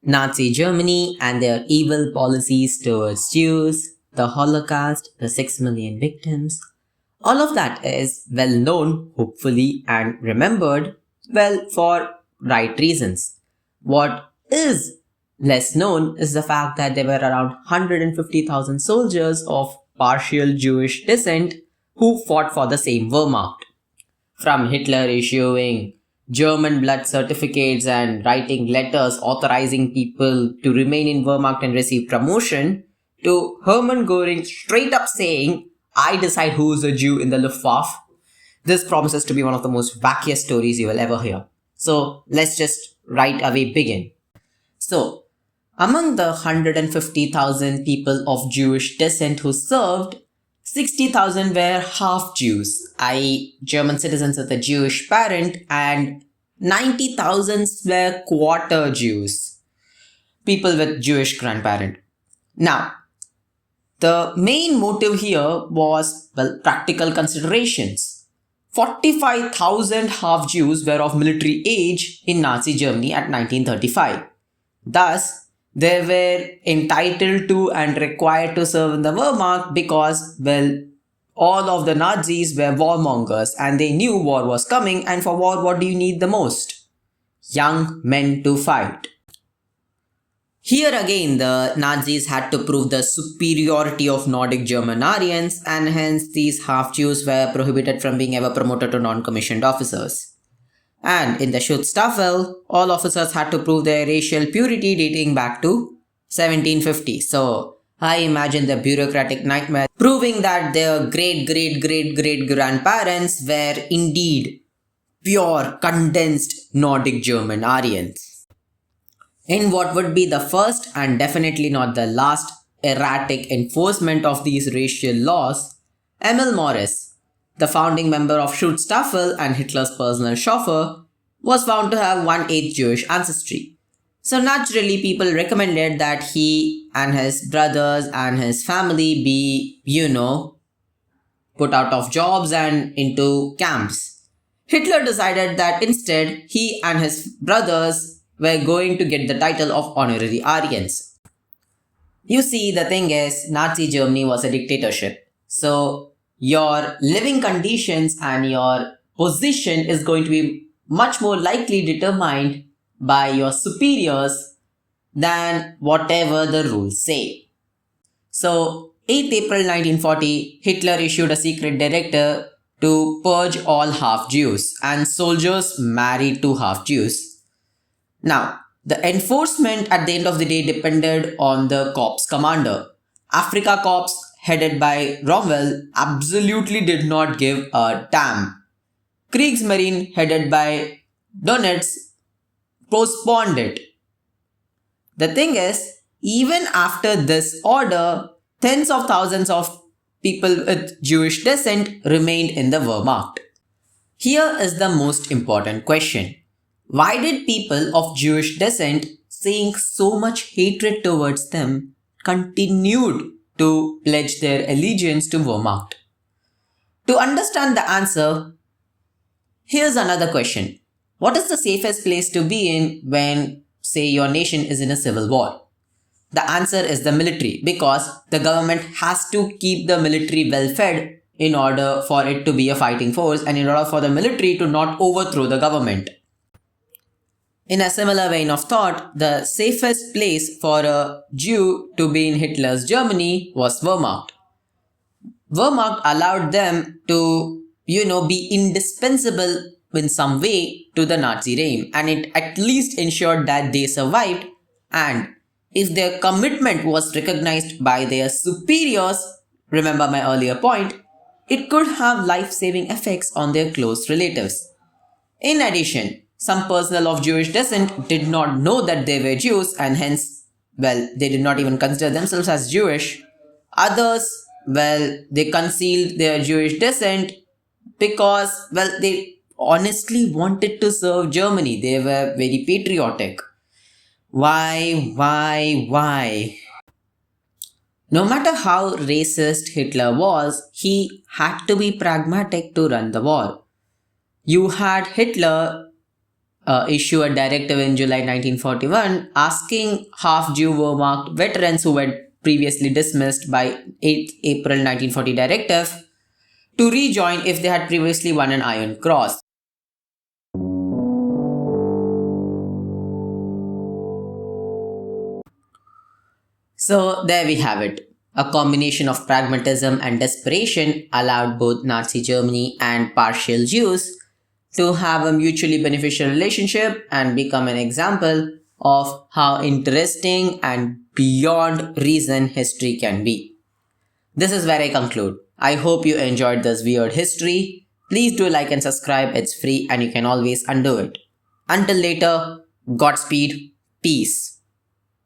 Nazi Germany and their evil policies towards Jews, the Holocaust, the 6 million victims. All of that is well known, hopefully, and remembered, well, for right reasons. What is less known is the fact that there were around 150,000 soldiers of partial Jewish descent who fought for the same Wehrmacht. From Hitler issuing German blood certificates and writing letters authorizing people to remain in Wehrmacht and receive promotion, to Hermann Göring straight up saying, I decide who is a Jew in the Luftwaffe. This promises to be one of the most wackiest stories you will ever hear. So let's just right away begin. So, among the 150,000 people of Jewish descent who served, 60,000 were half Jews, i.e. German citizens with a Jewish parent, and 90,000 were quarter Jews, people with Jewish grandparent. Now, the main motive here was, well, practical considerations. 45,000 half Jews were of military age in Nazi Germany at 1935. Thus, they were entitled to and required to serve in the Wehrmacht because, well, all of the Nazis were warmongers and they knew war was coming, and for war, what do you need the most? Young men to fight. Here again, the Nazis had to prove the superiority of Nordic German Aryans, and hence these half-Jews were prohibited from being ever promoted to non-commissioned officers. And in the Schutzstaffel, all officers had to prove their racial purity dating back to 1750. So, I imagine the bureaucratic nightmare proving that their great-great-great-great-grandparents were indeed pure, condensed Nordic German Aryans. In what would be the first and definitely not the last erratic enforcement of these racial laws, Emil Morris, the founding member of Schutzstaffel and Hitler's personal chauffeur, was found to have 1/8 Jewish ancestry. So naturally, people recommended that he and his brothers and his family be, put out of jobs and into camps. Hitler decided that instead, he and his brothers were going to get the title of honorary Aryans. You see, the thing is, Nazi Germany was a dictatorship. So, your living conditions and your position is going to be much more likely determined by your superiors than whatever the rules say. So, 8th April 1940, Hitler issued a secret directive to purge all half-Jews, and soldiers married to half-Jews. Now, the enforcement at the end of the day depended on the corps commander. Africa Corps, headed by Rommel, absolutely did not give a damn. Kriegsmarine, headed by Donetsk, postponed it. The thing is, even after this order, tens of thousands of people with Jewish descent remained in the Wehrmacht. Here is the most important question. Why did people of Jewish descent, seeing so much hatred towards them, continued to pledge their allegiance to Wehrmacht? To understand the answer, here's another question. What is the safest place to be in when, say, your nation is in a civil war? The answer is the military, because the government has to keep the military well fed in order for it to be a fighting force and in order for the military to not overthrow the government. In a similar vein of thought, the safest place for a Jew to be in Hitler's Germany was Wehrmacht. Wehrmacht allowed them to, be indispensable in some way to the Nazi reign, and it at least ensured that they survived, and if their commitment was recognized by their superiors, remember my earlier point, it could have life-saving effects on their close relatives. In addition, some personnel of Jewish descent did not know that they were Jews, and hence, they did not even consider themselves as Jewish. Others, they concealed their Jewish descent because, they honestly wanted to serve Germany. They were very patriotic. Why? No matter how racist Hitler was, he had to be pragmatic to run the war. You had Hitler issue a directive in July 1941 asking half-Jew Wehrmacht veterans who were previously dismissed by 8th April 1940 directive to rejoin if they had previously won an Iron Cross. So there we have it. A combination of pragmatism and desperation allowed both Nazi Germany and partial Jews to have a mutually beneficial relationship and become an example of how interesting and beyond reason history can be. This is where I conclude. I hope you enjoyed this weird history. Please do like and subscribe, it's free and you can always undo it. Until later, Godspeed, peace.